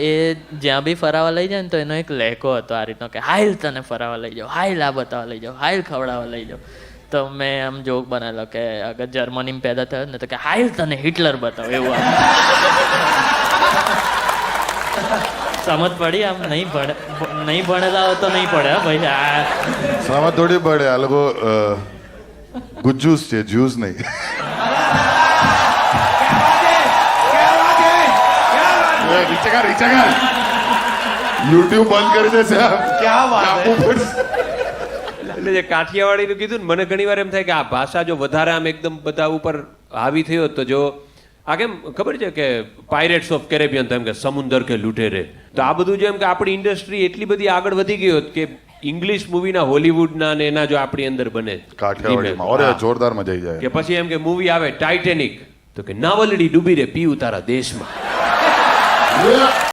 એ જ્યાં બી ફરાવા લઈ જાય ને તો એનો એક લેકો હતો આ રીતનો કે હાઈલ તને ફરાવા લઈ જાઓ, હાઈલ આ બતાવવા લઈ જાઓ, હાઈલ ખવડાવવા લઈ જાઓ. તો મેં આમ જોક બનાવેલો કે અગર જર્મનીમાં પેદા થયો ને તો કે હાઈલ તને હિટલર બતાવો એવું. સમજ પડી આમ નહીં ભણેલા હો તો નહીં પડે ભાઈ. આ સમજ થોડી પડે, આ લોકો ગુજ્જુસ છે, જ્યુસ નહીં. યુટ્યુબ બંધ કરી દેશે. એટલે જે કાઠિયાવાડીનું કીધું ને, મને ઘણી વાર એમ થાય કે આ ભાષા જો વધારે આમ એકદમ બધા ઉપર હાવી થયો તો જો આ કેમ ખબર છે કે પાયરેટ્સ ઓફ કેરેબિયન તો એમ કે સમુદર કે લૂંટેરે, તો આ બધું જો એમ કે આપણી ઇન્ડસ્ટ્રી એટલી બધી આગળ વધી ગઈ હોત કે ઇંગ્લિશ મૂવીના હોલીવુડના ને એના જો આપણી અંદર બને કાઠિયાવાડીમાં ઓરે જોરદાર મજા આવી જાય. કે પછી એમ કે મૂવી આવે ટાઇટેનિક તો કે નાવલડી ડૂબી રે પીવું તારા દેશમાં.